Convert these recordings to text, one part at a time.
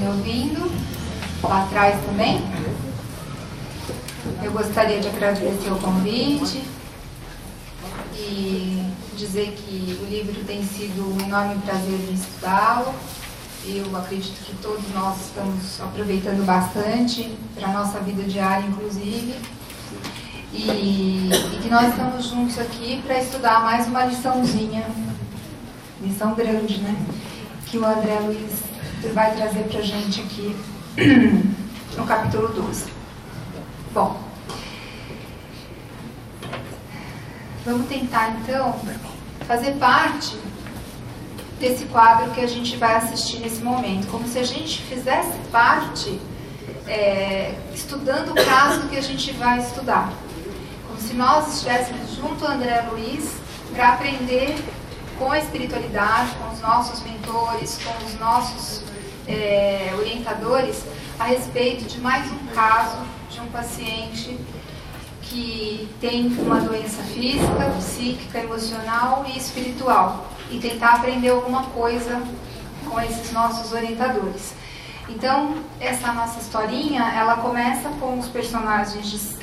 me ouvindo, lá atrás também. Eu gostaria de agradecer o convite e dizer que o livro tem sido um enorme prazer de estudá-lo. Eu acredito que todos nós estamos aproveitando bastante para a nossa vida diária, inclusive. E que nós estamos juntos aqui para estudar mais uma liçãozinha, lição grande, né? Que o André Luiz vai trazer para a gente aqui no capítulo 12. Bom, vamos tentar então fazer parte desse quadro que a gente vai assistir nesse momento, como se a gente fizesse parte estudando o caso que a gente vai estudar. Como se nós estivéssemos junto ao André Luiz para aprender com a espiritualidade, com os nossos mentores, com os nossos orientadores, a respeito de mais um caso de um paciente que tem uma doença física, psíquica, emocional e espiritual, e tentar aprender alguma coisa com esses nossos orientadores. Então, essa nossa historinha, ela começa com os personagens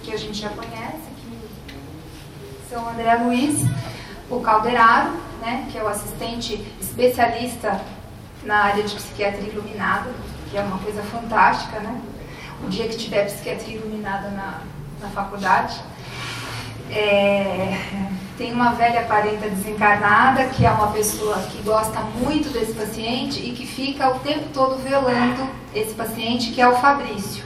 que a gente já conhece, que são o André Luiz, o Calderaro, né, que é o assistente especialista na área de psiquiatria iluminada, que é uma coisa fantástica, né? O dia que tiver psiquiatria iluminada na faculdade. Tem uma velha parenta desencarnada, que é uma pessoa que gosta muito desse paciente e que fica o tempo todo velando esse paciente, que é o Fabrício,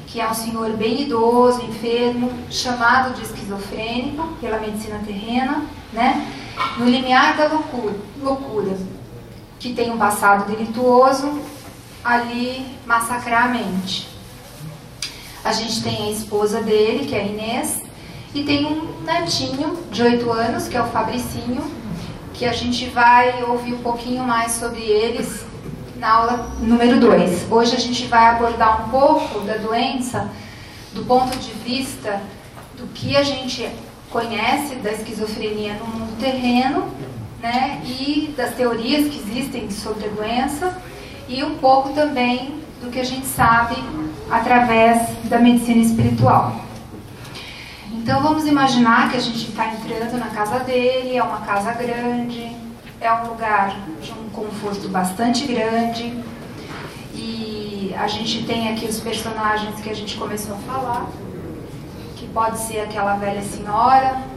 que é um senhor bem idoso, enfermo, chamado de esquizofrênico pela medicina terrena, né? No limiar da loucura, que tem um passado delituoso ali massacrar a mente. A gente tem a esposa dele, que é a Inês, e tem um netinho de 8 anos, que é o Fabricinho, que a gente vai ouvir um pouquinho mais sobre eles na aula número 2. Hoje a gente vai abordar um pouco da doença do ponto de vista do que a gente conhece da esquizofrenia no mundo terreno, né, e das teorias que existem sobre a doença, e um pouco também do que a gente sabe através da medicina espiritual. Então vamos imaginar que a gente está entrando na casa dele, é uma casa grande, é um lugar de um conforto bastante grande, e a gente tem aqui os personagens que a gente começou a falar, que pode ser aquela velha senhora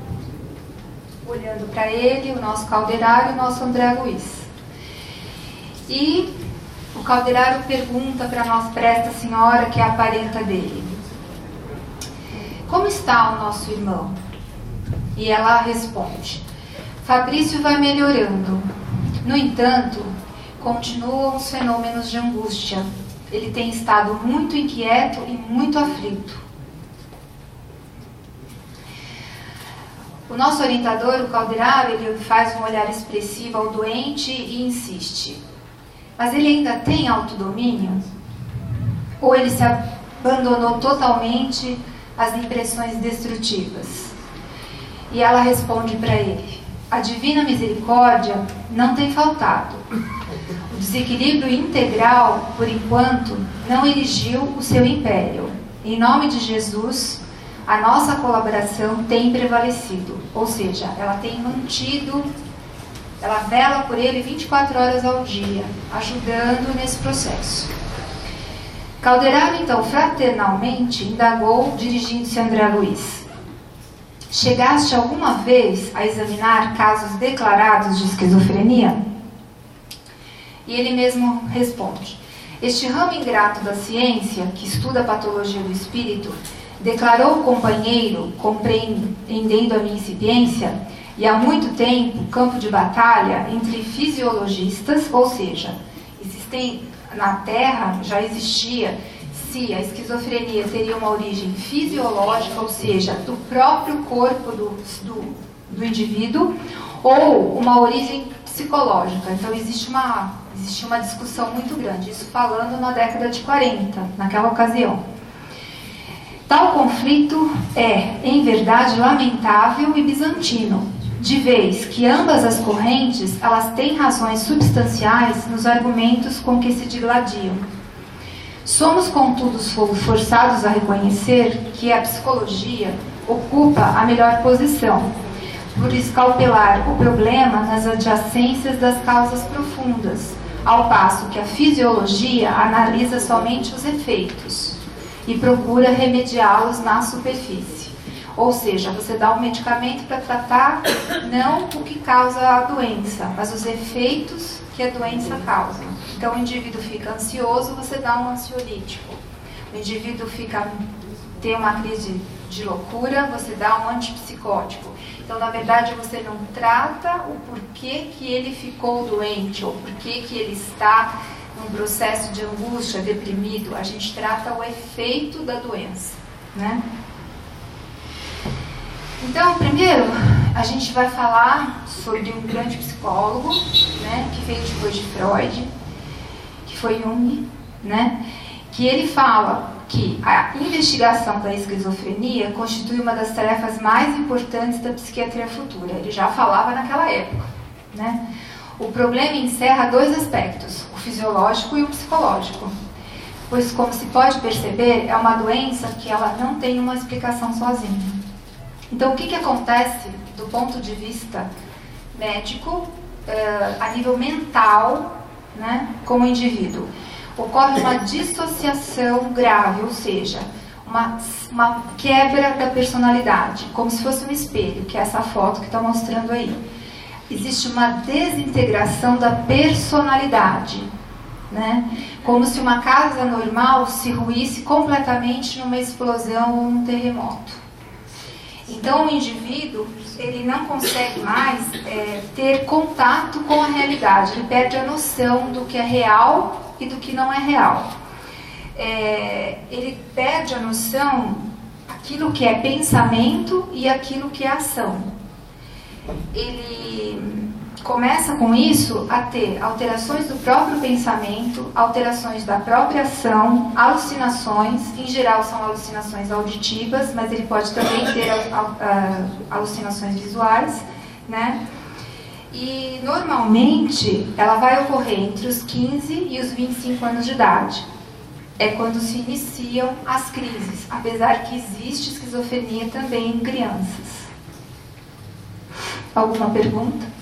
olhando para ele, o nosso Calderaro e o nosso André Luiz. E o Calderaro pergunta para esta senhora, que é a parenta dele: como está o nosso irmão? E ela responde: Fabrício vai melhorando. No entanto, continuam os fenômenos de angústia. Ele tem estado muito inquieto e muito aflito. O nosso orientador, o Calderaro, ele faz um olhar expressivo ao doente e insiste: mas ele ainda tem autodomínio? Ou ele se abandonou totalmente às impressões destrutivas? E ela responde para ele: a divina misericórdia não tem faltado. O desequilíbrio integral, por enquanto, não erigiu o seu império. Em nome de Jesus, a nossa colaboração tem prevalecido. Ou seja, ela tem mantido, ela vela por ele 24 horas ao dia, ajudando nesse processo. Calderaro, então, fraternalmente indagou, dirigindo-se a André Luiz: chegaste alguma vez a examinar casos declarados de esquizofrenia? E ele mesmo responde: este ramo ingrato da ciência, que estuda a patologia do espírito, declarou o companheiro, compreendendo a minha incipiência, e há muito tempo campo de batalha entre fisiologistas, ou seja, na Terra já existia se a esquizofrenia teria uma origem fisiológica, ou seja, do próprio corpo do indivíduo, ou uma origem psicológica. Então existe uma discussão muito grande, isso falando na década de 40, naquela ocasião. Tal conflito é, em verdade, lamentável e bizantino, de vez que ambas as correntes elas têm razões substanciais nos argumentos com que se digladiam. Somos, contudo, forçados a reconhecer que a psicologia ocupa a melhor posição, por escalpelar o problema nas adjacências das causas profundas, ao passo que a fisiologia analisa somente os efeitos e procura remediá-los na superfície. Ou seja, você dá um medicamento para tratar não o que causa a doença, mas os efeitos que a doença causa. Então, o indivíduo fica ansioso, você dá um ansiolítico. O indivíduo tem uma crise de loucura, você dá um antipsicótico. Então, na verdade, você não trata o porquê que ele ficou doente ou porquê que ele está num processo de angústia, deprimido. A gente trata o efeito da doença, né? Então, primeiro, a gente vai falar sobre um grande psicólogo, né, que veio depois de Freud, que foi Jung, né, que ele fala que a investigação da esquizofrenia constitui uma das tarefas mais importantes da psiquiatria futura. Ele já falava naquela época, né? O problema encerra dois aspectos, o fisiológico e o psicológico, pois, como se pode perceber, é uma doença que ela não tem uma explicação sozinha. Então, o que acontece do ponto de vista médico, a nível mental, né, com o indivíduo? Ocorre uma dissociação grave, ou seja, uma quebra da personalidade, como se fosse um espelho, que é essa foto que está mostrando aí. Existe uma desintegração da personalidade, né? Como se uma casa normal se ruísse completamente numa explosão ou num terremoto. Então, o indivíduo, ele não consegue mais ter contato com a realidade, ele perde a noção do que é real e do que não é real. Ele perde a noção daquilo que é pensamento e aquilo que é ação. Ele começa com isso a ter alterações do próprio pensamento, alterações da própria ação, alucinações, em geral são alucinações auditivas, mas ele pode também ter alucinações visuais, né? E normalmente ela vai ocorrer entre os 15 e os 25 anos de idade. É quando se iniciam as crises, apesar que existe esquizofrenia também em crianças. Alguma pergunta?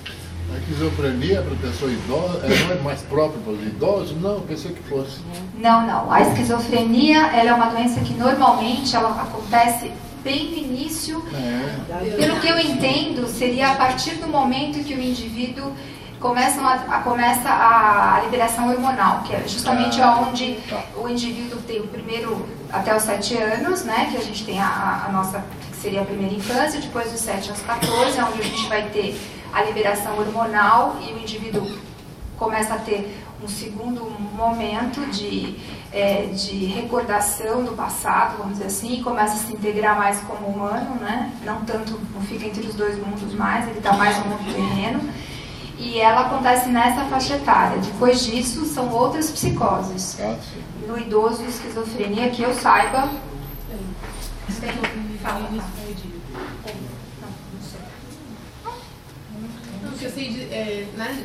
A esquizofrenia para pessoa idosa não é mais própria para os idosos? Não, pensei que fosse. Não. A esquizofrenia ela é uma doença que normalmente ela acontece bem no início. Pelo que eu entendo, seria a partir do momento que o indivíduo começa a liberação hormonal, que é justamente onde o indivíduo tem o primeiro, até os 7 anos, né, que a gente tem a nossa, que seria a primeira infância, depois dos 7 aos 14, onde a gente vai ter a liberação hormonal e o indivíduo começa a ter um segundo momento de recordação do passado, vamos dizer assim, e começa a se integrar mais como humano, né? Não fica entre os dois mundos mais, ele está mais no mundo terreno. E ela acontece nessa faixa etária. Depois disso, são outras psicoses. No idoso, esquizofrenia, que eu saiba... O que eu sei né?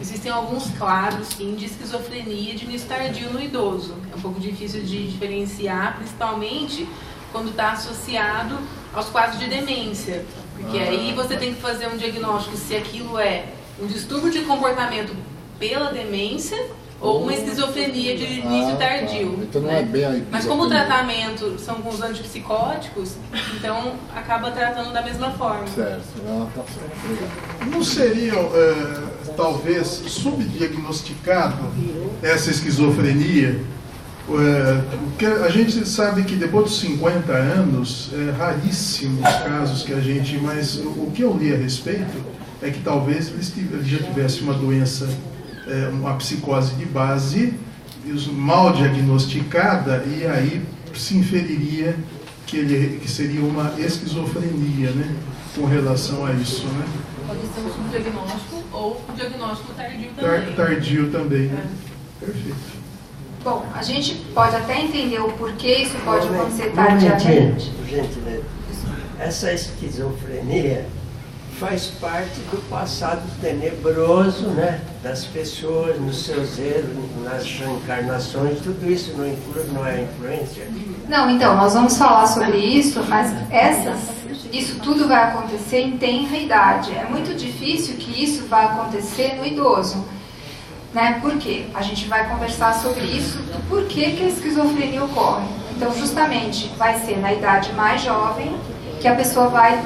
Existem alguns quadros, sim, de esquizofrenia de início tardio no idoso. É um pouco difícil de diferenciar, principalmente quando está associado aos quadros de demência. Porque aí você tem que fazer um diagnóstico se aquilo é um distúrbio de comportamento pela demência ou uma esquizofrenia de início tardio. Então não é bem aí. Mas como o tratamento são com os antipsicóticos, então acaba tratando da mesma forma. Certo. Tá certo. Não seria, talvez, subdiagnosticado essa esquizofrenia? Porque a gente sabe que depois dos 50 anos, é raríssimo os casos que a gente... Mas o que eu li a respeito é que talvez ele já tivesse uma doença, uma psicose de base, mal diagnosticada, e aí se inferiria que seria uma esquizofrenia, né? Com relação a isso, né? Pode ser um subdiagnóstico ou um diagnóstico tardio também. Tardio também, né? Perfeito. Bom, a gente pode até entender o porquê isso pode acontecer tardiamente. essa esquizofrenia faz parte do passado tenebroso, né, das pessoas, nos seus erros, nas reencarnações, tudo isso não é influência? Não, então, nós vamos falar sobre isso, mas isso tudo vai acontecer em tenra idade. É muito difícil que isso vá acontecer no idoso. Né? Por quê? A gente vai conversar sobre isso, do porquê que a esquizofrenia ocorre. Então, justamente, vai ser na idade mais jovem que a pessoa vai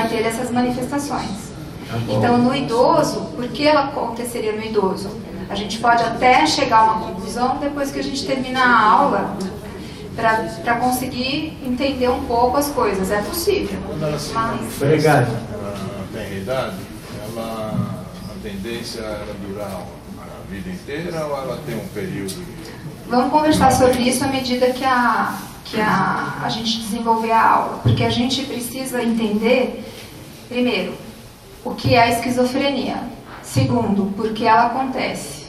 ter essas manifestações. Então, no idoso, por que ela aconteceria no idoso? A gente pode até chegar a uma conclusão depois que a gente termina a aula, para conseguir entender um pouco as coisas. É possível. Quando ela se manifesta, Obrigado. ela tem idade, a tendência é durar a vida inteira ou ela tem um período de... Vamos conversar sobre isso à medida que a gente desenvolver a aula, porque a gente precisa entender, primeiro, o que é a esquizofrenia, segundo, por que ela acontece,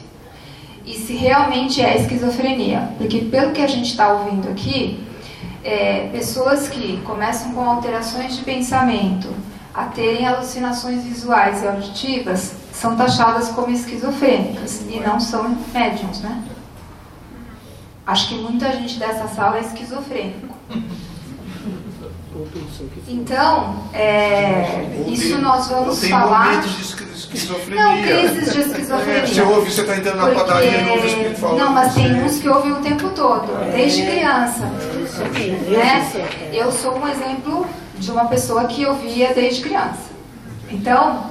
e se realmente é esquizofrenia, porque pelo que a gente está ouvindo aqui, pessoas que começam com alterações de pensamento a terem alucinações visuais e auditivas são taxadas como esquizofrênicas e não são médiums, né? Acho que muita gente dessa sala é esquizofrênico. Então, isso nós vamos falar... momentos de esquizofrenia. Não, crises de esquizofrenia. Você está entrando na padaria e ouve o espírito falando. Não, mas tem uns que ouvem o tempo todo, desde criança. Né? Eu sou um exemplo de uma pessoa que ouvia desde criança. Então,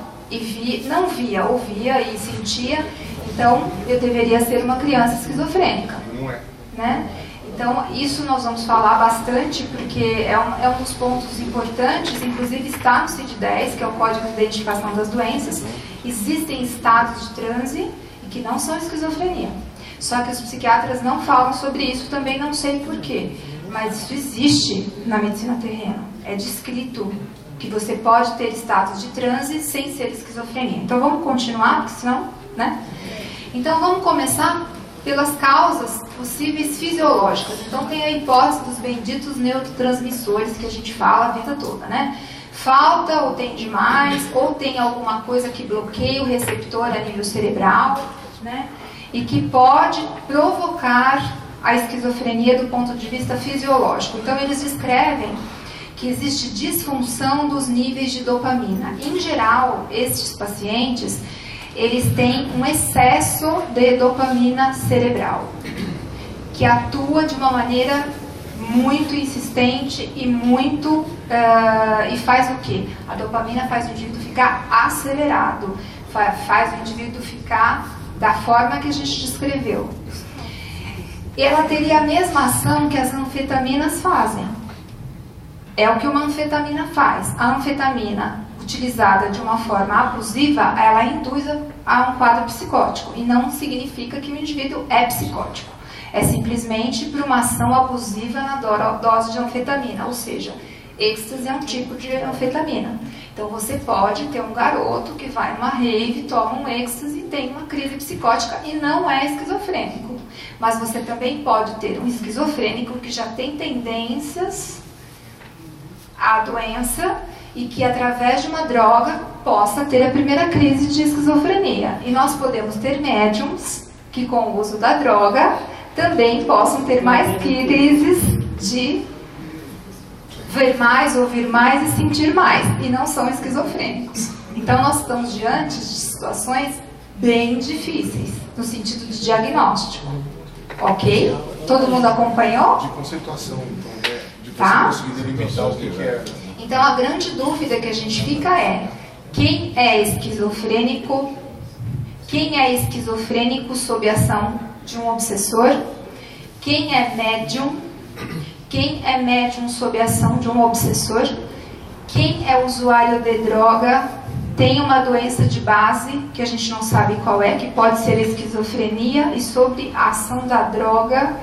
ouvia e sentia, então eu deveria ser uma criança esquizofrênica. Não é. Né? Então, isso nós vamos falar bastante, porque é um dos pontos importantes, inclusive está no CID-10, que é o Código de Identificação das Doenças. Existem estados de transe que não são esquizofrenia. Só que os psiquiatras não falam sobre isso, também não sei porquê. Mas isso existe na medicina terrena. É descrito que você pode ter estados de transe sem ser esquizofrenia. Então vamos continuar, porque senão, né? Então vamos começar pelas causas possíveis fisiológicas. Então tem a hipótese dos benditos neurotransmissores que a gente fala a vida toda, né? Falta ou tem demais, ou tem alguma coisa que bloqueia o receptor a nível cerebral, né? E que pode provocar a esquizofrenia do ponto de vista fisiológico. Então eles descrevem que existe disfunção dos níveis de dopamina. Em geral, estes pacientes, eles têm um excesso de dopamina cerebral, que atua de uma maneira muito insistente e muito... e faz o quê? A dopamina faz o indivíduo ficar acelerado, faz o indivíduo ficar da forma que a gente descreveu. Ela teria a mesma ação que as anfetaminas fazem. É o que uma anfetamina faz. A anfetamina, utilizada de uma forma abusiva, ela induz a um quadro psicótico. E não significa que o indivíduo é psicótico. É simplesmente por uma ação abusiva na dose de anfetamina. Ou seja, êxtase é um tipo de anfetamina. Então você pode ter um garoto que vai numa rave, toma um êxtase e tem uma crise psicótica e não é esquizofrênico. Mas você também pode ter um esquizofrênico que já tem tendências à doença e que através de uma droga possa ter a primeira crise de esquizofrenia. E nós podemos ter médiums que com o uso da droga também possam ter mais crises de ver mais, ouvir mais e sentir mais, e não são esquizofrênicos. Então nós estamos diante de situações bem difíceis, no sentido de diagnóstico. Ok? Todo mundo acompanhou? De conceituação, então, de você Tá? conseguir delimitar o que é. Então a grande dúvida que a gente fica é: quem é esquizofrênico? Quem é esquizofrênico sob a ação de um obsessor? Quem é médium? Quem é médium sob a ação de um obsessor? Quem é usuário de droga? Tem uma doença de base, que a gente não sabe qual é, que pode ser esquizofrenia, e sobre a ação da droga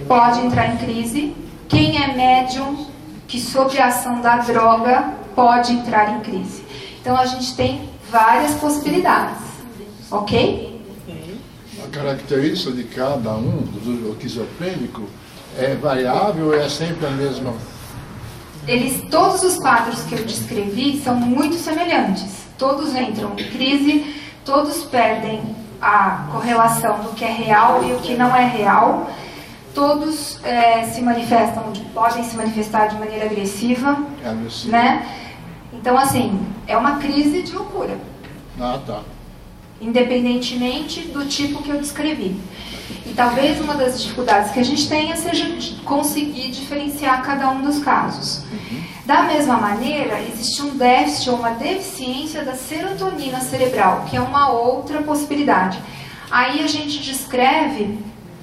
pode entrar em crise. Quem é médium, que sob a ação da droga pode entrar em crise. Então a gente tem várias possibilidades, ok? A característica de cada um, do esquizofrênico, é variável ou é sempre a mesma? todos os quadros que eu descrevi são muito semelhantes. Todos entram em crise, todos perdem a correlação do que é real e o que não é real. Todos podem se manifestar de maneira agressiva, né? Então, assim, é uma crise de loucura. Ah, tá. Independentemente do tipo que eu descrevi. E talvez uma das dificuldades que a gente tenha seja conseguir diferenciar cada um dos casos. Da mesma maneira, existe um déficit ou uma deficiência da serotonina cerebral, que é uma outra possibilidade. Aí a gente descreve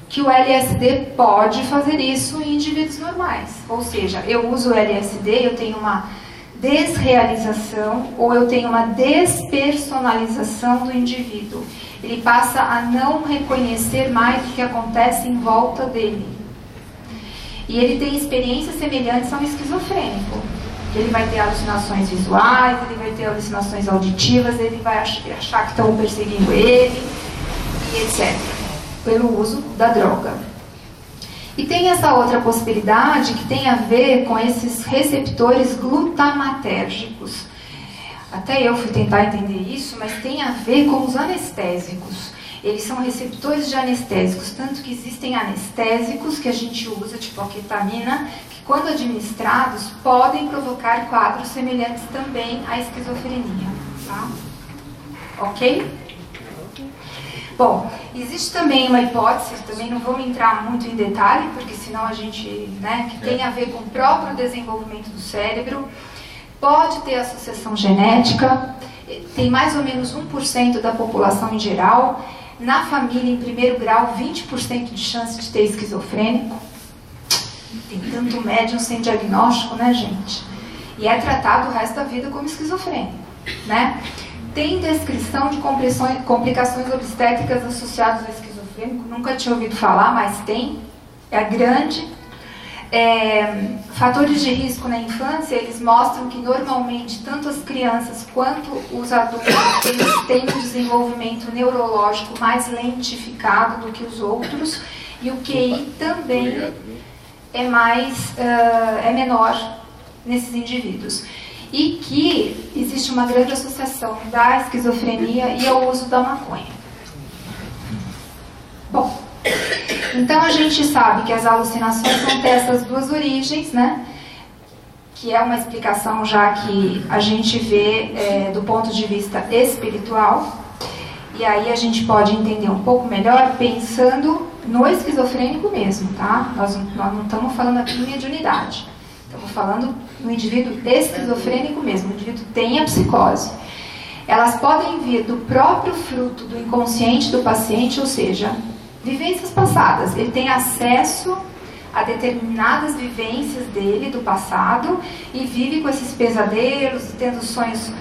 que o LSD pode fazer isso em indivíduos normais. Ou seja, eu uso o LSD, eu tenho uma desrealização ou eu tenho uma despersonalização do indivíduo. Ele passa a não reconhecer mais o que acontece em volta dele. E ele tem experiências semelhantes a um esquizofrênico. Ele vai ter alucinações visuais, ele vai ter alucinações auditivas, ele vai achar que estão perseguindo ele, e etc. Pelo uso da droga. E tem essa outra possibilidade que tem a ver com esses receptores glutamatérgicos. Até eu fui tentar entender isso, mas tem a ver com os anestésicos. Eles são receptores de anestésicos, tanto que existem anestésicos que a gente usa, tipo a ketamina, que quando administrados podem provocar quadros semelhantes também à esquizofrenia. Tá? Ok? Bom, existe também uma hipótese, também não vamos entrar muito em detalhe, porque senão a gente, né, que tem a ver com o próprio desenvolvimento do cérebro, pode ter associação genética, tem mais ou menos 1% da população em geral, na família em primeiro grau, 20% de chance de ter esquizofrênico. Tem tanto médium sem diagnóstico, né, gente? E é tratado o resto da vida como esquizofrênico, né? Tem descrição de complicações obstétricas associadas ao esquizofrênico, nunca tinha ouvido falar, mas tem, é grande. Fatores de risco na infância, eles mostram que normalmente tanto as crianças quanto os adultos eles têm um desenvolvimento neurológico mais lentificado do que os outros, e o QI também é menor nesses indivíduos. E que existe uma grande associação da esquizofrenia e ao uso da maconha. Bom, então a gente sabe que as alucinações vão ter essas duas origens, né? Que é uma explicação já que a gente vê do ponto de vista espiritual. E aí a gente pode entender um pouco melhor pensando no esquizofrênico mesmo, tá? Nós não estamos falando aqui em mediunidade. Estamos falando no indivíduo esquizofrênico mesmo. O indivíduo tem a psicose. Elas podem vir do próprio fruto do inconsciente do paciente, ou seja, vivências passadas. Ele tem acesso a determinadas vivências dele do passado e vive com esses pesadelos, tendo sonhos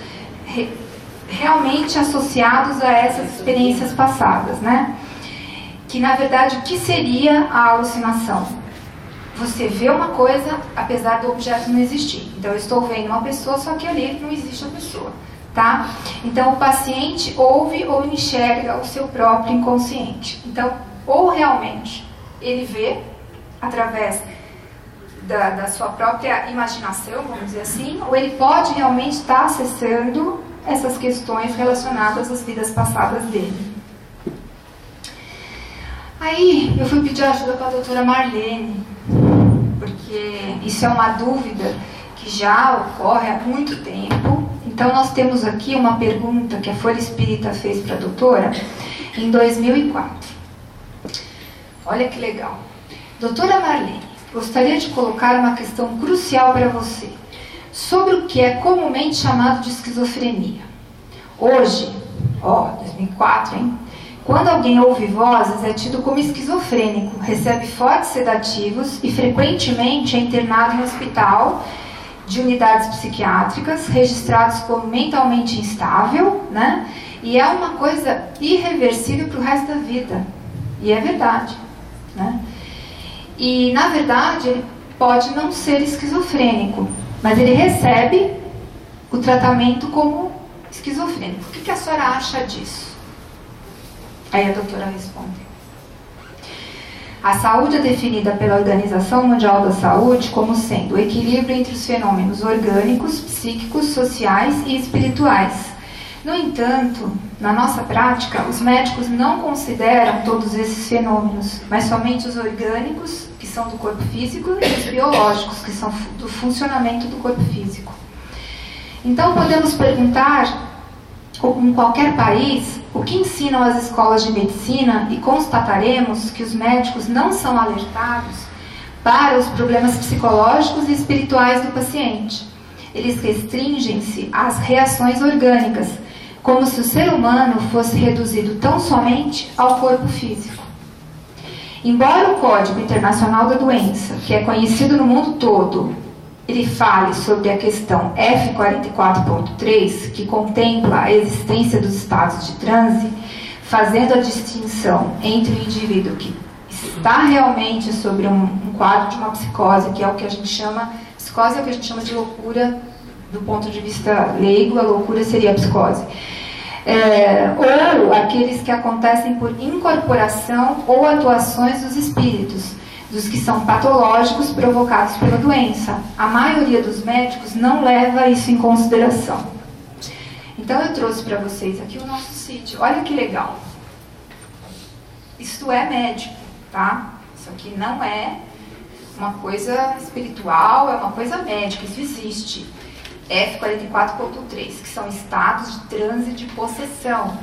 realmente associados a essas experiências passadas, né? Que na verdade o que seria a alucinação? Você vê uma coisa apesar do objeto não existir. Então eu estou vendo uma pessoa, só que ali não existe a pessoa, tá? Então o paciente ouve ou enxerga o seu próprio inconsciente. Então, ou realmente ele vê através da sua própria imaginação, vamos dizer assim, ou ele pode realmente estar acessando essas questões relacionadas às vidas passadas dele. Aí eu fui pedir ajuda para a doutora Marlene, porque isso é uma dúvida que já ocorre há muito tempo. Então nós temos aqui uma pergunta que a Folha Espírita fez para a doutora em 2004. Olha que legal. Doutora Marlene, gostaria de colocar uma questão crucial para você, sobre o que é comumente chamado de esquizofrenia. Hoje, 2004, hein? Quando alguém ouve vozes, é tido como esquizofrênico, recebe fortes sedativos e frequentemente é internado em hospital de unidades psiquiátricas, registrados como mentalmente instável, né? E é uma coisa irreversível para o resto da vida. E é verdade, né? E, na verdade, ele pode não ser esquizofrênico, mas ele recebe o tratamento como esquizofrênico. O que a senhora acha disso? Aí a doutora responde. A saúde é definida pela Organização Mundial da Saúde como sendo o equilíbrio entre os fenômenos orgânicos, psíquicos, sociais e espirituais. No entanto, na nossa prática, os médicos não consideram todos esses fenômenos, mas somente os orgânicos, que são do corpo físico, e os biológicos, que são do funcionamento do corpo físico. Então, podemos perguntar, em qualquer país, o que ensinam as escolas de medicina e constataremos que os médicos não são alertados para os problemas psicológicos e espirituais do paciente. Eles restringem-se às reações orgânicas, como se o ser humano fosse reduzido tão somente ao corpo físico. Embora o Código Internacional da Doença, que é conhecido no mundo todo, ele fale sobre a questão F44.3, que contempla a existência dos estados de transe, fazendo a distinção entre o indivíduo que está realmente sobre um quadro de uma psicose, que é o que a gente chama, psicose é o que a gente chama de loucura, do ponto de vista leigo, a loucura seria a psicose. Ou aqueles que acontecem por incorporação ou atuações dos espíritos, dos que são patológicos provocados pela doença. A maioria dos médicos não leva isso em consideração. Então eu trouxe para vocês aqui o nosso sítio. Olha que legal. Isto é médico, tá? Isso aqui não é uma coisa espiritual, é uma coisa médica, isso existe. F44.3, que são estados de transe de possessão.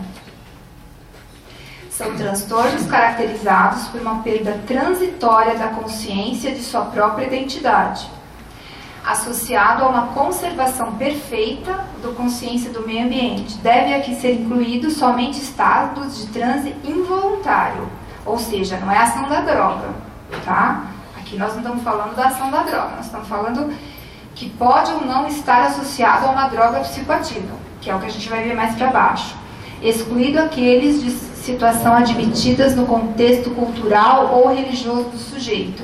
São transtornos caracterizados por uma perda transitória da consciência de sua própria identidade, associado a uma conservação perfeita da consciência do meio ambiente. Deve aqui ser incluído somente estados de transe involuntário, ou seja, não é a ação da droga, tá? Aqui nós não estamos falando da ação da droga, nós estamos falando que pode ou não estar associado a uma droga psicoativa, que é o que a gente vai ver mais para baixo. Excluído aqueles de situação admitidas no contexto cultural ou religioso do sujeito,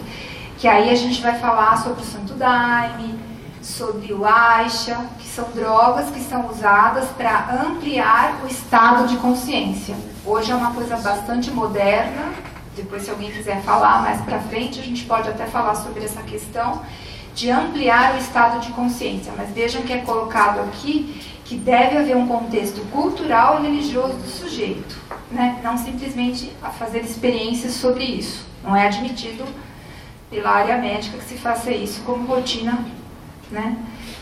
que aí a gente vai falar sobre o Santo Daime, sobre o Aixa, que são drogas que são usadas para ampliar o estado de consciência. Hoje é uma coisa bastante moderna, depois se alguém quiser falar mais para frente, a gente pode até falar sobre essa questão de ampliar o estado de consciência, mas vejam que é colocado aqui que deve haver um contexto cultural e religioso do sujeito, né? Não simplesmente a fazer experiências sobre isso. Não é admitido pela área médica que se faça isso como rotina, né?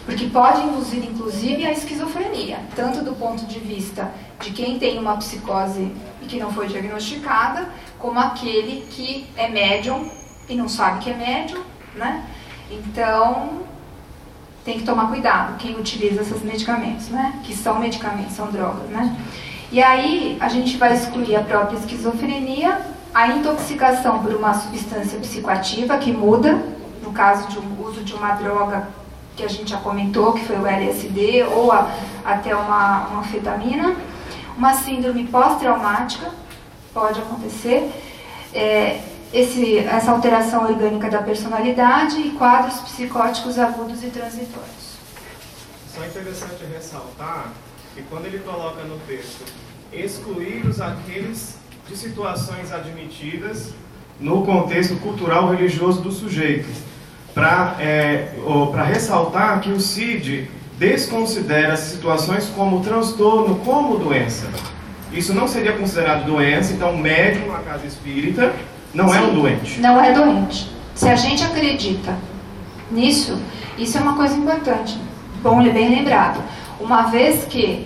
Porque pode induzir, inclusive, a esquizofrenia, tanto do ponto de vista de quem tem uma psicose e que não foi diagnosticada, como aquele que é médium e não sabe que é médium, né? Então, tem que tomar cuidado quem utiliza esses medicamentos, né? Que são medicamentos, são drogas, né? E aí, a gente vai excluir a própria esquizofrenia, a intoxicação por uma substância psicoativa que muda, no caso de um uso de uma droga que a gente já comentou, que foi o LSD, ou até uma anfetamina, uma síndrome pós-traumática, pode acontecer, essa alteração orgânica da personalidade e quadros psicóticos agudos e transitórios. Só é interessante ressaltar que quando ele coloca no texto excluídos aqueles de situações admitidas no contexto cultural religioso do sujeito, para ressaltar que o CID desconsidera as situações como transtorno, como doença. Isso não seria considerado doença, então médium na casa espírita não é um doente. Não é doente. Se a gente acredita nisso, isso é uma coisa importante. Bom, bem lembrado. Uma vez que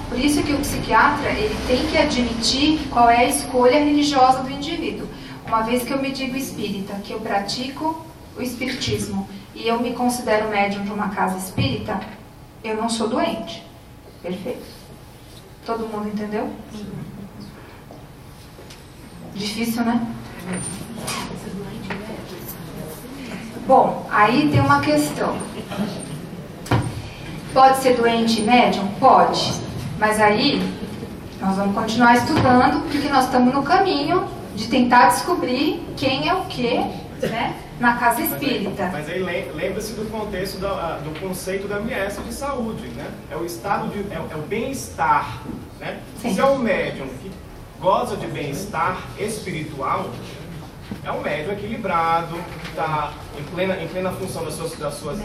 por isso que o psiquiatra ele tem que admitir qual é a escolha religiosa do indivíduo. Uma vez que eu me digo espírita, que eu pratico o espiritismo e eu me considero médium de uma casa espírita, eu não sou doente. Perfeito. Todo mundo entendeu? Difícil, né? Bom, aí tem uma questão. Pode ser doente médium? Pode. Mas aí, nós vamos continuar estudando, porque nós estamos no caminho de tentar descobrir quem é o quê, né, na casa espírita. Mas aí lembra-se do contexto do conceito da MS de saúde, né? É o estado é o bem-estar, né? Se é um médium que goza de bem-estar espiritual, é um médium equilibrado, está em plena função das suas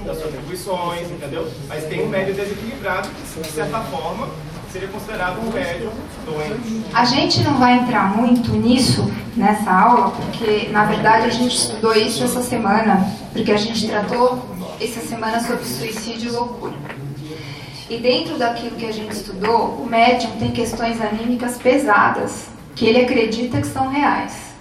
atribuições, entendeu? Mas tem um médium desequilibrado que, de certa forma, seria considerado um médium doente. A gente não vai entrar muito nisso nessa aula, porque, na verdade, a gente estudou isso essa semana, porque a gente tratou essa semana sobre suicídio e loucura. E dentro daquilo que a gente estudou, o médium tem questões anímicas pesadas, que ele acredita que são reais.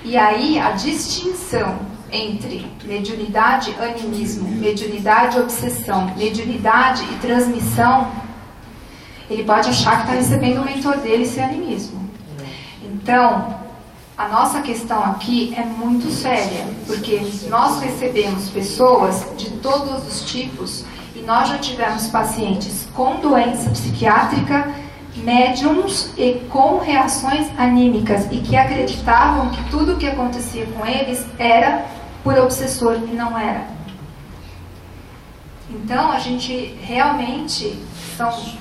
E aí, a distinção entre mediunidade, animismo, mediunidade, obsessão, mediunidade e transmissão, ele pode achar que está recebendo o mentor dele sem animismo. Então, a nossa questão aqui é muito séria, porque nós recebemos pessoas de todos os tipos e nós já tivemos pacientes com doença psiquiátrica, médiums e com reações anímicas e que acreditavam que tudo o que acontecia com eles era por obsessor e não era. Então, a gente realmente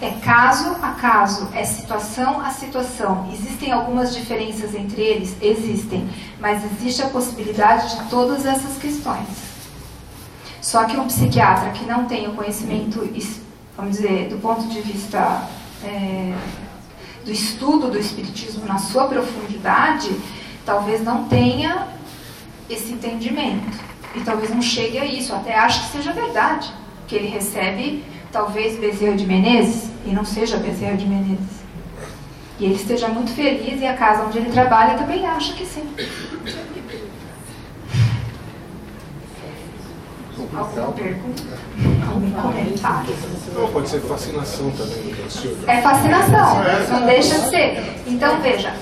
é caso a caso, é situação a situação. Existem algumas diferenças entre eles? Existem, mas existe a possibilidade de todas essas questões. Só que um psiquiatra que não tem o conhecimento, vamos dizer, do ponto de vista do estudo do espiritismo na sua profundidade, talvez não tenha esse entendimento. E talvez não chegue a isso, até acho que seja verdade, que ele recebe talvez Bezerra de Menezes e não seja Bezerra de Menezes. E ele esteja muito feliz e a casa onde ele trabalha também acha que sim. Alguma pergunta? Algum comentário? Não, pode ser fascinação também. É fascinação, não deixa de ser. Então, veja,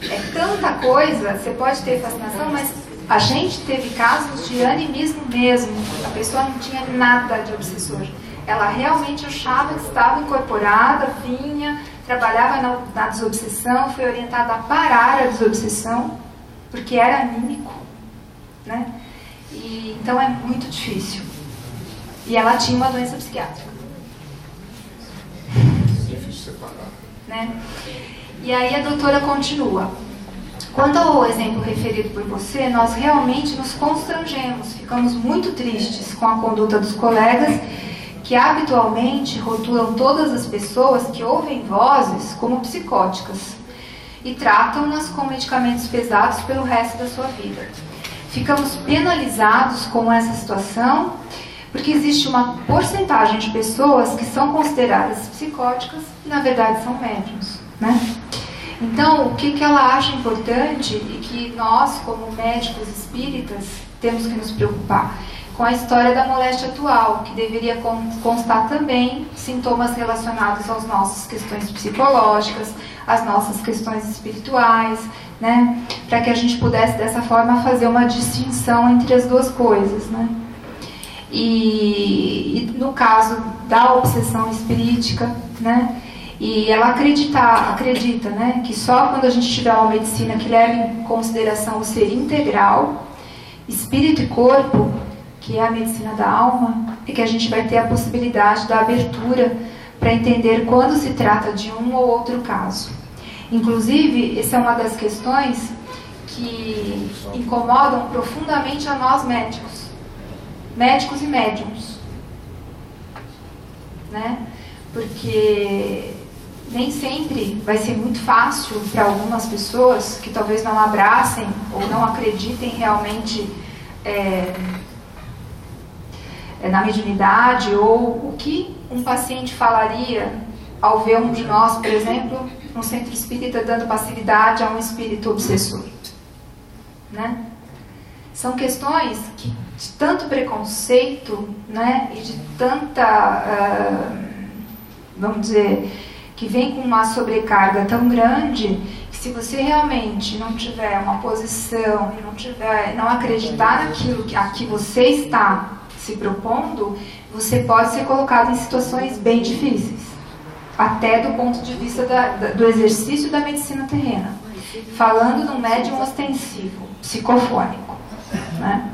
é tanta coisa, você pode ter fascinação, mas a gente teve casos de animismo mesmo. A pessoa não tinha nada de obsessor. Ela realmente achava que estava incorporada, vinha, trabalhava na desobsessão, foi orientada a parar a desobsessão, porque era anímico, né? E, então é muito difícil. E ela tinha uma doença psiquiátrica. Difícil separar. Né? E aí a doutora continua. Quanto ao exemplo referido por você, nós realmente nos constrangemos, ficamos muito tristes com a conduta dos colegas que habitualmente rotulam todas as pessoas que ouvem vozes como psicóticas e tratam-nas com medicamentos pesados pelo resto da sua vida. Ficamos penalizados com essa situação porque existe uma porcentagem de pessoas que são consideradas psicóticas e na verdade são médiums, né? Então, o que ela acha importante e que nós, como médicos espíritas, temos que nos preocupar com a história da moléstia atual, que deveria constar também sintomas relacionados às nossas questões psicológicas, às nossas questões espirituais, né? Para que a gente pudesse, dessa forma, fazer uma distinção entre as duas coisas, né? E no caso da obsessão espirítica, né? E ela acredita, né, que só quando a gente tiver uma medicina que leve em consideração o ser integral, espírito e corpo, que é a medicina da alma, é que a gente vai ter a possibilidade da abertura para entender quando se trata de um ou outro caso. Inclusive, essa é uma das questões que incomodam profundamente a nós médicos e médiums, né? Porque nem sempre vai ser muito fácil para algumas pessoas que talvez não abracem ou não acreditem realmente na mediunidade, ou o que um paciente falaria ao ver um de nós, por exemplo, no centro espírita dando passividade a um espírito obsessor, né? São questões que, de tanto preconceito, né, e de tanta, vamos dizer, que vem com uma sobrecarga tão grande, que se você realmente não tiver uma posição e não acreditar naquilo a que você está se propondo, você pode ser colocado em situações bem difíceis, até do ponto de vista do exercício da medicina terrena, falando de um médium ostensivo, psicofônico, né?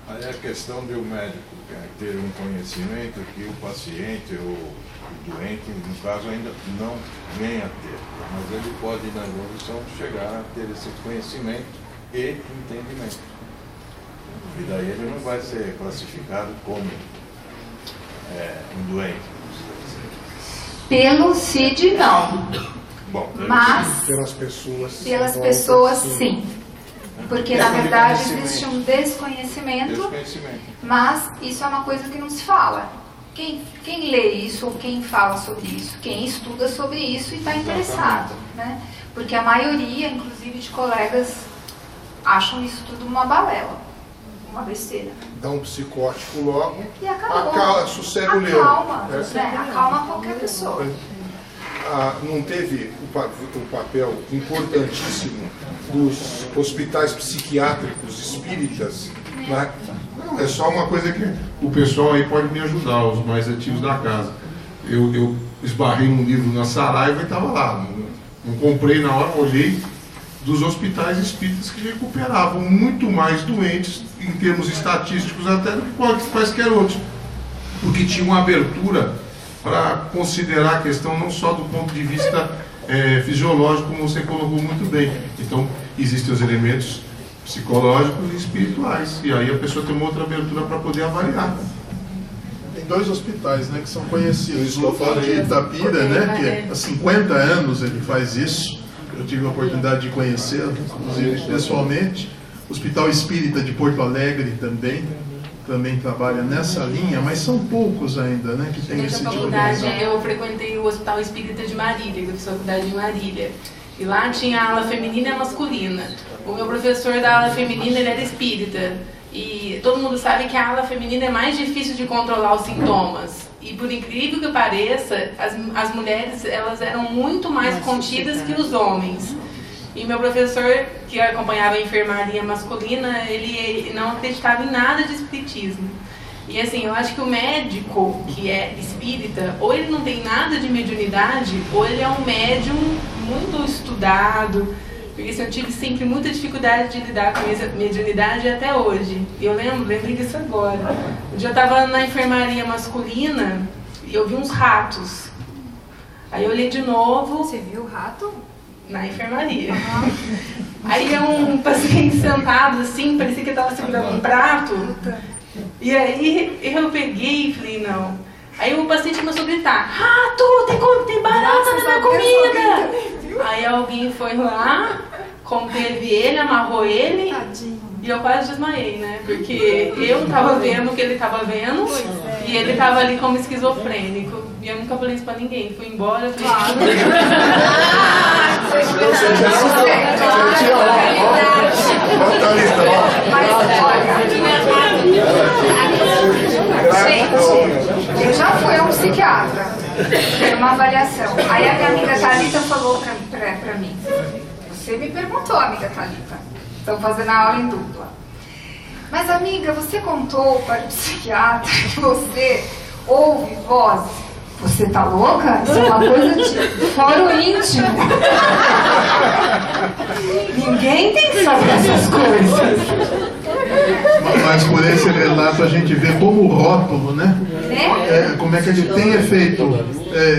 Aí a questão de o médico ter um conhecimento que o paciente ou O doente, no caso, ainda não vem a ter, mas ele pode, na evolução, chegar a ter esse conhecimento e entendimento. E daí ele não vai ser classificado como um doente. Pelo CID, não. Bom, Mas Pelas pessoas. Sim. Porque, na verdade, existe um desconhecimento, mas isso é uma coisa que não se fala. Quem lê isso ou quem fala sobre isso? Quem estuda sobre isso e está interessado, né? Porque a maioria, inclusive de colegas, acham isso tudo uma balela, uma besteira. Dá um psicótico logo, E acabou. sossega o leão. Acalma, acalma qualquer pessoa. Não teve o papel importantíssimo dos hospitais psiquiátricos espíritas, né? Não, é só uma coisa que o pessoal aí pode me ajudar, os mais antigos da casa. Eu esbarrei um livro na Saraiva e estava lá. Não comprei na hora, olhei, dos hospitais espíritas que recuperavam muito mais doentes, em termos estatísticos, até do que quaisquer outros. Porque tinha uma abertura para considerar a questão não só do ponto de vista fisiológico, como você colocou muito bem. Então, existem os elementos psicológicos e espirituais. E aí a pessoa tem uma outra abertura para poder avaliar. Tem 2 hospitais, né, que são conhecidos. O de Itapira, né, que há 50 anos ele faz isso. Eu tive a oportunidade de conhecê-lo, inclusive pessoalmente. O Hospital Espírita de Porto Alegre também trabalha nessa linha, mas são poucos ainda, né, que tem esse tipo de visão. Eu frequentei o Hospital Espírita de Marília, que eu fiz faculdade em Marília. E lá tinha a ala feminina e a masculina. O meu professor da ala feminina, ele era espírita. E todo mundo sabe que a ala feminina é mais difícil de controlar os sintomas. E por incrível que pareça, as mulheres, elas eram muito mais contidas que os homens. E meu professor, que acompanhava a enfermaria masculina, ele não acreditava em nada de espiritismo. E assim, eu acho que o médico que é espírita, ou ele não tem nada de mediunidade, ou ele é um médium muito estudado. Porque assim, eu tive sempre muita dificuldade de lidar com essa mediunidade até hoje. E eu lembrei disso agora. Um dia eu estava na enfermaria masculina e eu vi uns ratos. Aí eu olhei de novo. Você viu o rato? Na enfermaria. Aí um paciente sentado assim, parecia que estava segurando um prato. E aí eu peguei e falei, não. Aí o paciente começou a gritar, rato, tem barata na minha comida. Aí alguém foi lá, conteve ele, amarrou ele. Tadinho. E eu quase desmaiei, né? Porque eu tava vendo o que ele tava vendo e ele tava ali como esquizofrênico. E eu nunca falei isso pra ninguém. Fui embora, eu falei... Gente, eu já fui a um psiquiatra, foi uma avaliação. Aí a minha amiga Thalita falou pra mim, você me perguntou, amiga Thalita, estão fazendo a aula em dupla. Mas amiga, você contou para o psiquiatra que você ouve vozes? Você tá louca? Isso é uma coisa de fórum íntimo. Ninguém tem que saber essas coisas. Mas por esse relato a gente vê como o rótulo, né? Como é que ele tem efeito.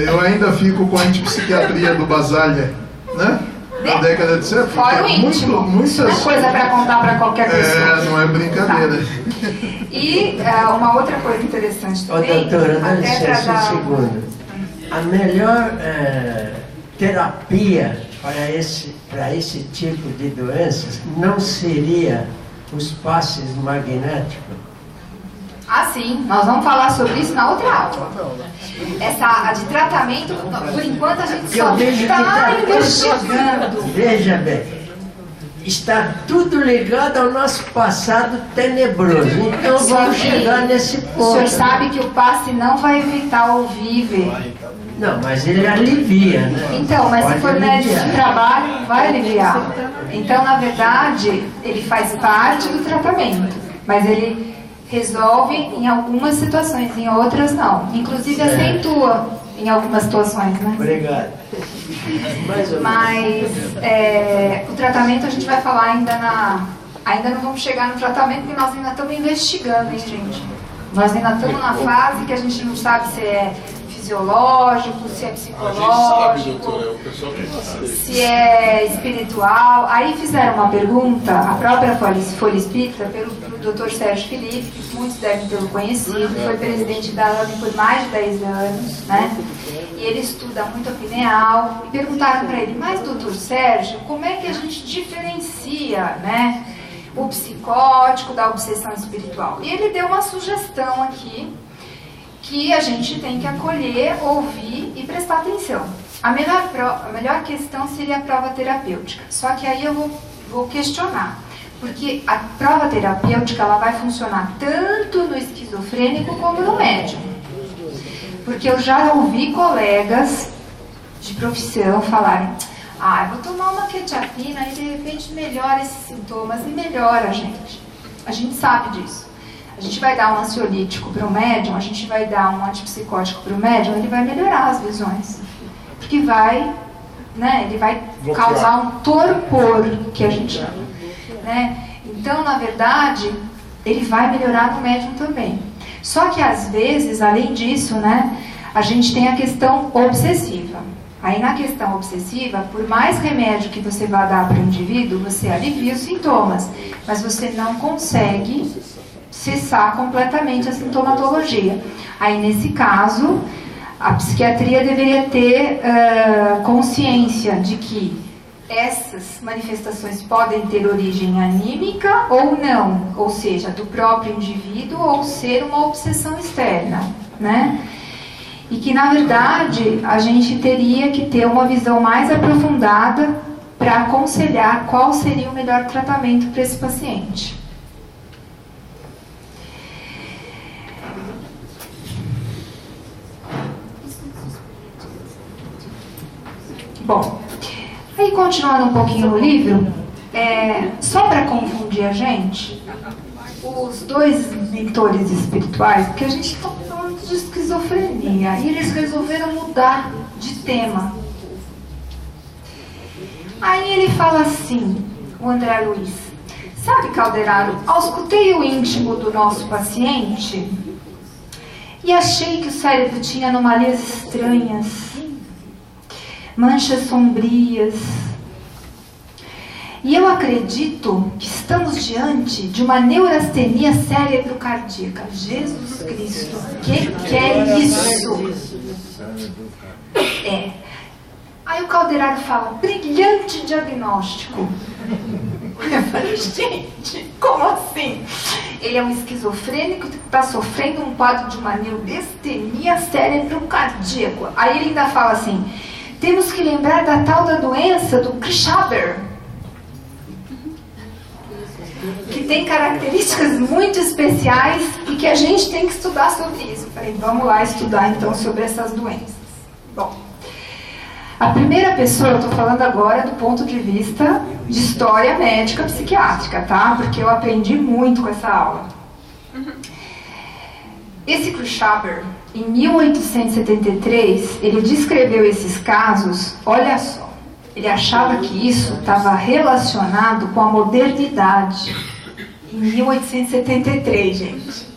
Eu ainda fico com a antipsiquiatria do Basalha, né? Na década de 70. Fórum íntimo. Muitas... Não é coisa para contar para qualquer pessoa. Não é brincadeira. Tá. E uma outra coisa interessante também. Ô, doutora, dá licença um segundo. A melhor terapia para esse tipo de doenças não seria os passes magnéticos? Ah, sim. Nós vamos falar sobre isso na outra aula. A de tratamento, por enquanto a gente só está investigando. Veja bem, está tudo ligado ao nosso passado tenebroso. Então vamos chegar nesse ponto. O senhor sabe que o passe não vai evitar ouvir e ver. Não, mas ele alivia, né? Então, mas Pode se for médico de trabalho, vai aliviar. Então, na verdade, ele faz parte do tratamento, mas ele resolve em algumas situações, em outras não. Inclusive acentua em algumas situações, né? Obrigado. Mas o tratamento a gente vai falar ainda não vamos chegar no tratamento, porque nós ainda estamos investigando, hein, gente? Nós ainda estamos na fase que a gente não sabe se é fisiológico, se é A gente sabe, psicológico, doutora, é o pessoal que sabe. se é espiritual. Aí fizeram uma pergunta, a própria Folha Espírita, pelo Dr. Sérgio Felipe, que muitos devem tê-lo conhecido, foi presidente da ANE por mais de 10 anos, né? E ele estuda muito a pineal, e perguntaram para ele, mas doutor Sérgio, como é que a gente diferencia, né, o psicótico da obsessão espiritual? E ele deu uma sugestão aqui, que a gente tem que acolher, ouvir e prestar atenção. A melhor questão seria a prova terapêutica, só que aí eu vou questionar, porque a prova terapêutica ela vai funcionar tanto no esquizofrênico como no médium. Porque eu já ouvi colegas de profissão falarem, eu vou tomar uma quetiapina e de repente melhora esses sintomas, e melhora, gente. A gente sabe disso. A gente vai dar um ansiolítico para o médium, a gente vai dar um antipsicótico para o médium, ele vai melhorar as visões. Porque vai, né, ele vai causar um torpor, que a gente chama. Né? Então, na verdade, ele vai melhorar no médium também. Só que, às vezes, além disso, né, a gente tem a questão obsessiva. Aí, na questão obsessiva, por mais remédio que você vá dar para o indivíduo, você alivia os sintomas, mas você não consegue cessar completamente a sintomatologia. Aí, nesse caso, a psiquiatria deveria ter consciência de que essas manifestações podem ter origem anímica ou não, ou seja, do próprio indivíduo ou ser uma obsessão externa, né? E que, na verdade, a gente teria que ter uma visão mais aprofundada para aconselhar qual seria o melhor tratamento para esse paciente. Bom, aí continuando um pouquinho no livro, só para confundir a gente, os dois mentores espirituais, porque a gente está falando de esquizofrenia, e eles resolveram mudar de tema. Aí ele fala assim, o André Luiz, sabe, Calderaro, auscultei o íntimo do nosso paciente e achei que o cérebro tinha anomalias estranhas, manchas sombrias. E eu acredito que estamos diante de uma neurastenia cérebro-cardíaca. Jesus Cristo, que é isso? Aí o Calderaro fala, brilhante diagnóstico. Eu falei, gente, como assim? Ele é um esquizofrênico que está sofrendo um quadro de uma neurastenia cérebro-cardíaca. Aí ele ainda fala assim, temos que lembrar da tal da doença do Krishaber, que tem características muito especiais e que a gente tem que estudar sobre isso. Eu falei, vamos lá estudar então sobre essas doenças. Bom, a primeira pessoa, eu estou falando agora do ponto de vista de história médica psiquiátrica, tá? Porque eu aprendi muito com essa aula. Esse Krishaber, em 1873, ele descreveu esses casos, olha só, ele achava que isso estava relacionado com a modernidade. Em 1873, gente.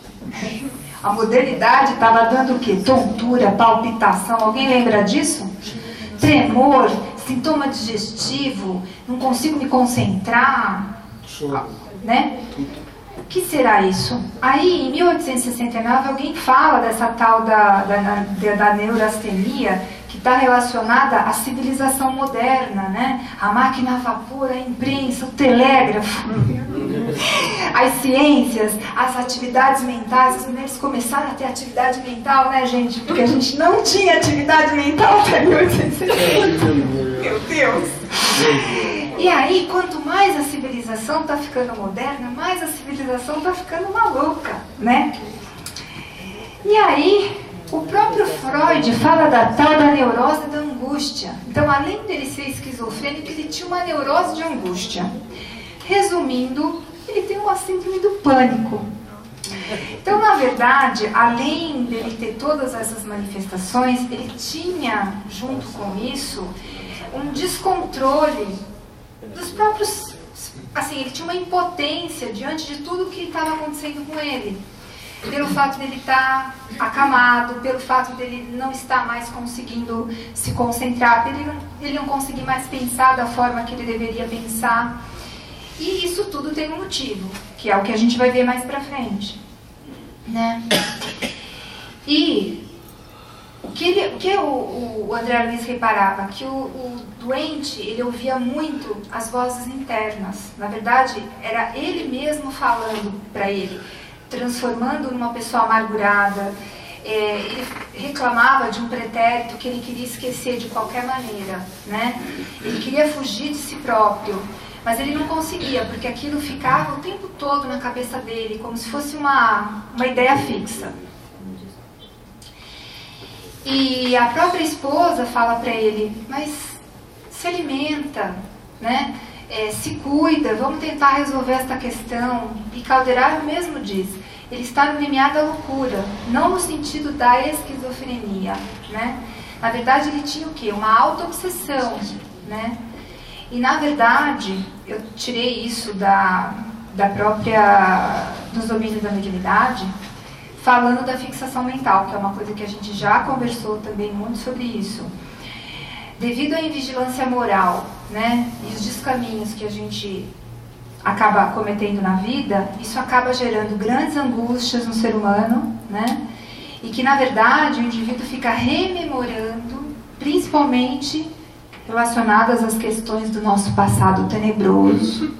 A modernidade estava dando o quê? Tontura, palpitação, alguém lembra disso? Tremor, sintoma digestivo, não consigo me concentrar, né? O que será isso? Aí, em 1869, alguém fala dessa tal da neurastenia, que está relacionada à civilização moderna, né? A máquina a vapor, a imprensa, o telégrafo, as ciências, as atividades mentais. As mulheres começaram a ter atividade mental, né, gente? Porque a gente não tinha atividade mental até 1870. Meu Deus! E aí, quanto mais a civilização está ficando moderna, mais a civilização está ficando maluca, né? E aí, o próprio Freud fala da tal da neurose da angústia. Então, além dele ser esquizofrênico, ele tinha uma neurose de angústia. Resumindo, ele tem uma síndrome do pânico. Então, na verdade, além dele ter todas essas manifestações, ele tinha, junto com isso, um descontrole dos próprios... Assim, ele tinha uma impotência diante de tudo que estava acontecendo com ele. pelo fato dele estar acamado, pelo fato dele não estar mais conseguindo se concentrar, ele não conseguir mais pensar da forma que ele deveria pensar. E isso tudo tem um motivo, que é o que a gente vai ver mais pra frente, né? E o que o André Luiz reparava? Que o doente, ele ouvia muito as vozes internas. Na verdade, era ele mesmo falando para ele, transformando numa pessoa amargurada. Ele reclamava de um pretérito que ele queria esquecer de qualquer maneira, né? Ele queria fugir de si próprio, mas ele não conseguia, porque aquilo ficava o tempo todo na cabeça dele, como se fosse uma ideia fixa. E a própria esposa fala para ele, mas se alimenta, né? Se cuida, vamos tentar resolver esta questão. E Calderaro mesmo diz, ele está no limiar da loucura, não no sentido da esquizofrenia, né? Na verdade, ele tinha o quê? Uma auto-obsessão, né? E, na verdade, eu tirei isso dos domínios da mediunidade, falando da fixação mental, que é uma coisa que a gente já conversou também muito sobre isso. Devido à invigilância moral, né, e os descaminhos que a gente acaba cometendo na vida, isso acaba gerando grandes angústias no ser humano, né, e que, na verdade, o indivíduo fica rememorando, principalmente relacionadas às questões do nosso passado tenebroso.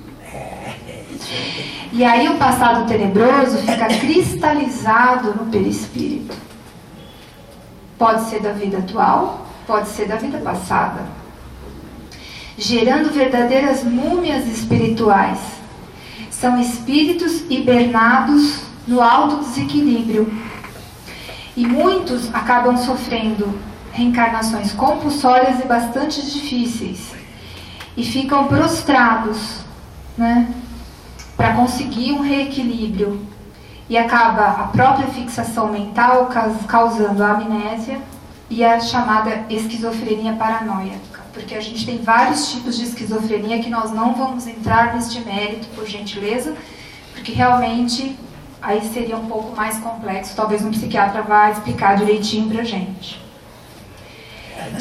E aí o passado tenebroso fica cristalizado no perispírito. Pode ser da vida atual, pode ser da vida passada, gerando verdadeiras múmias espirituais. São espíritos hibernados no alto desequilíbrio. E muitos acabam sofrendo reencarnações compulsórias e bastante difíceis. E ficam prostrados, né, para conseguir um reequilíbrio. E acaba a própria fixação mental causando a amnésia e a chamada esquizofrenia paranoica. Porque a gente tem vários tipos de esquizofrenia que nós não vamos entrar neste mérito, por gentileza, porque realmente aí seria um pouco mais complexo. Talvez um psiquiatra vá explicar direitinho pra gente.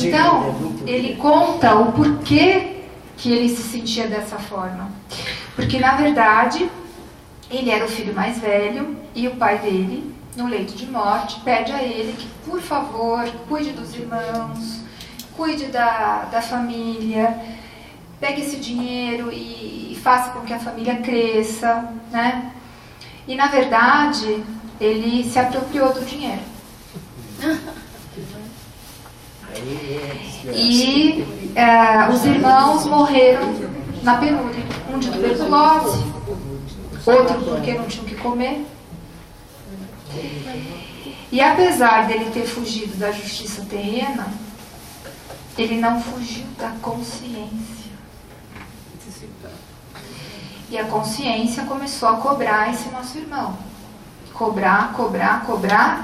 Então, ele conta o porquê que ele se sentia dessa forma. Porque, na verdade, ele era o filho mais velho e o pai dele, no leito de morte, pede a ele que, por favor, cuide dos irmãos, cuide da família, pegue esse dinheiro e faça com que a família cresça, né? E, na verdade, ele se apropriou do dinheiro. E os irmãos morreram na penúria. Um de tuberculose, outro porque não tinham o que comer. E apesar dele ter fugido da justiça terrena, ele não fugiu da consciência. E a consciência começou a cobrar esse nosso irmão. Cobrar,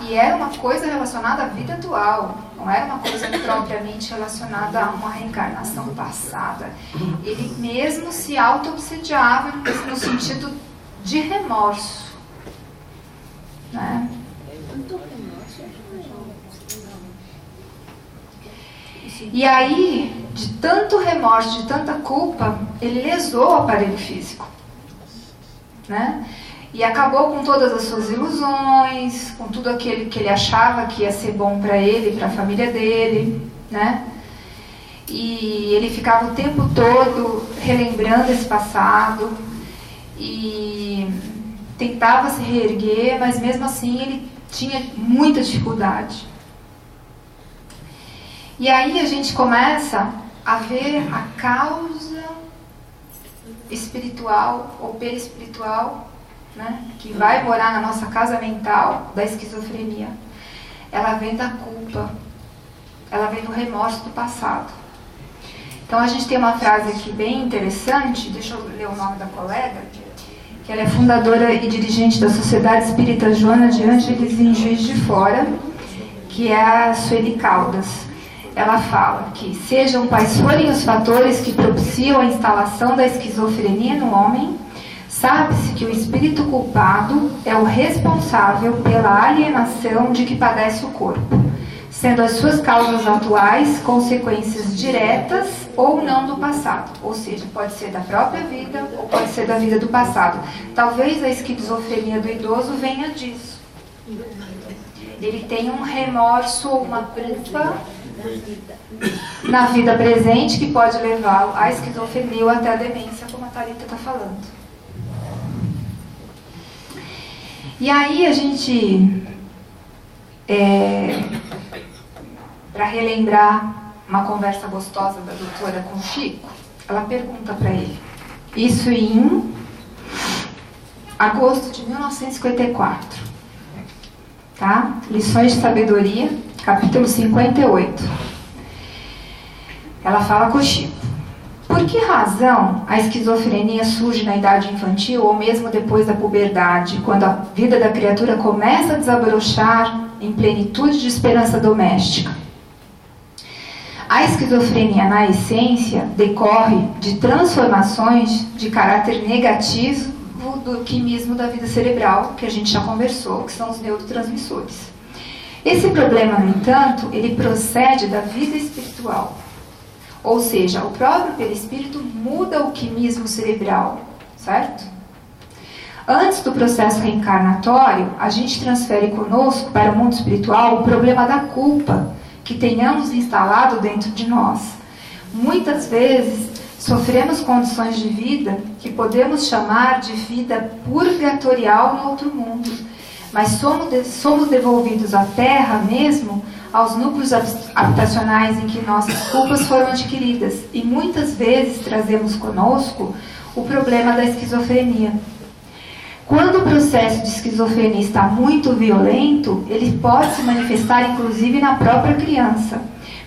e era uma coisa relacionada à vida atual, não era uma coisa propriamente relacionada a uma reencarnação passada. Ele mesmo se auto-obsediava no sentido de remorso, né? E aí, de tanto remorso, de tanta culpa, ele lesou o aparelho físico, né? E acabou com todas as suas ilusões, com tudo aquilo que ele achava que ia ser bom para ele, para a família dele, né? E ele ficava o tempo todo relembrando esse passado e tentava se reerguer, mas mesmo assim ele tinha muita dificuldade. E aí a gente começa a ver a causa espiritual ou perispiritual, né, que vai morar na nossa casa mental da esquizofrenia. Ela vem da culpa, ela vem do remorso do passado. Então a gente tem uma frase aqui bem interessante, deixa eu ler o nome da colega, que ela é fundadora e dirigente da Sociedade Espírita Joana de Ângeles em Juiz de Fora, que é a Sueli Caldas. Ela fala que sejam quais forem os fatores que propiciam a instalação da esquizofrenia no homem, Sabe-se que o espírito culpado é o responsável pela alienação de que padece o corpo, sendo as suas causas atuais consequências diretas ou não do passado. Ou seja, pode ser da própria vida ou pode ser da vida do passado. Talvez a esquizofrenia do idoso venha disso. Ele tem um remorso ou uma culpa na vida presente que pode levá-lo à esquizofrenia ou até à demência, como a Thalita está falando. E aí a gente, para relembrar uma conversa gostosa da doutora com o Chico, ela pergunta para ele, isso em agosto de 1954, tá? Lições de Sabedoria, capítulo 58. Ela fala com o Chico. Por que razão a esquizofrenia surge na idade infantil ou mesmo depois da puberdade, quando a vida da criatura começa a desabrochar em plenitude de esperança doméstica? A esquizofrenia, na essência, decorre de transformações de caráter negativo do quimismo da vida cerebral, que a gente já conversou, que são os neurotransmissores. Esse problema, no entanto, ele procede da vida espiritual. Ou seja, o próprio perispírito muda o quimismo cerebral, certo? Antes do processo reencarnatório, a gente transfere conosco para o mundo espiritual o problema da culpa que tenhamos instalado dentro de nós. Muitas vezes sofremos condições de vida que podemos chamar de vida purgatorial no outro mundo, mas somos devolvidos à Terra mesmo, aos núcleos habitacionais em que nossas culpas foram adquiridas, e muitas vezes trazemos conosco o problema da esquizofrenia. Quando o processo de esquizofrenia está muito violento, ele pode se manifestar inclusive na própria criança,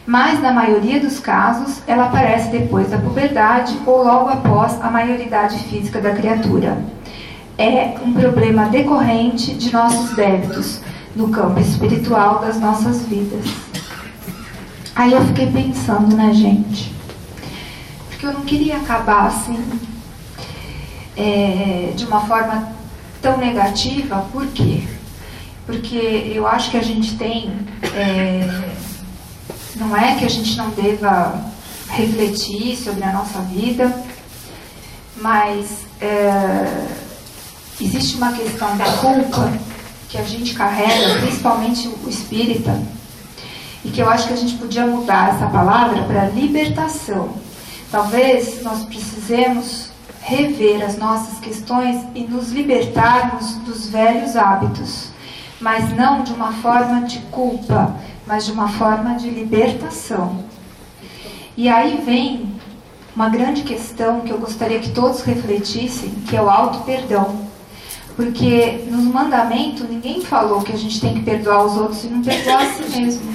mas na maioria dos casos ela aparece depois da puberdade ou logo após a maioridade física da criatura. É um problema decorrente de nossos débitos no campo espiritual das nossas vidas. Aí eu fiquei pensando, né, gente? Porque eu não queria acabar assim, de uma forma tão negativa. Por quê? Porque eu acho que a gente tem, não é que a gente não deva refletir sobre a nossa vida, mas existe uma questão da culpa que a gente carrega, principalmente o espírita, e que eu acho que a gente podia mudar essa palavra para libertação. Talvez nós precisemos rever as nossas questões e nos libertarmos dos velhos hábitos, mas não de uma forma de culpa, mas de uma forma de libertação. E aí vem uma grande questão que eu gostaria que todos refletissem, que é o auto-perdão. Porque nos mandamentos ninguém falou que a gente tem que perdoar os outros e não perdoar a si mesmo.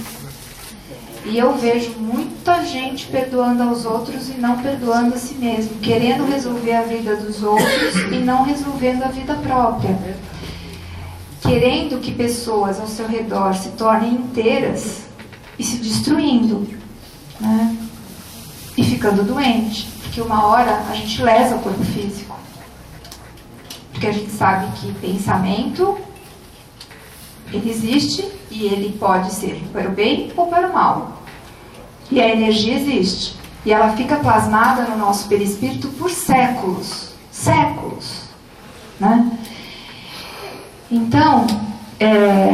E eu vejo muita gente perdoando aos outros e não perdoando a si mesmo, querendo resolver a vida dos outros e não resolvendo a vida própria. Querendo que pessoas ao seu redor se tornem inteiras e se destruindo, né? E ficando doente, porque uma hora a gente lesa o corpo físico. Porque a gente sabe que pensamento, ele existe e ele pode ser para o bem ou para o mal. E a energia existe. E ela fica plasmada no nosso perispírito por séculos. Séculos. Né? Então,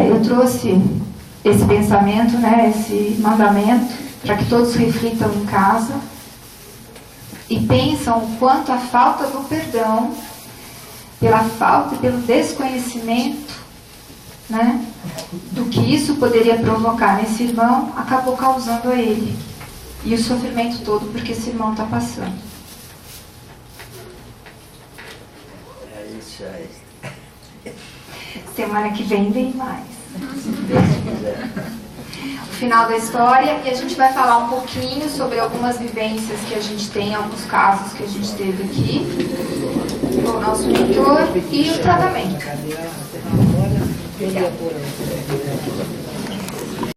eu trouxe esse pensamento, né, esse mandamento, para que todos reflitam em casa e pensam o quanto a falta do perdão, pela falta e pelo desconhecimento, né, do que isso poderia provocar nesse irmão, acabou causando a ele. E o sofrimento todo porque esse irmão está passando. É isso aí. Semana que vem mais. O final da história, e a gente vai falar um pouquinho sobre algumas vivências que a gente tem, alguns casos que a gente teve aqui com o nosso mentor e o tratamento. Obrigada.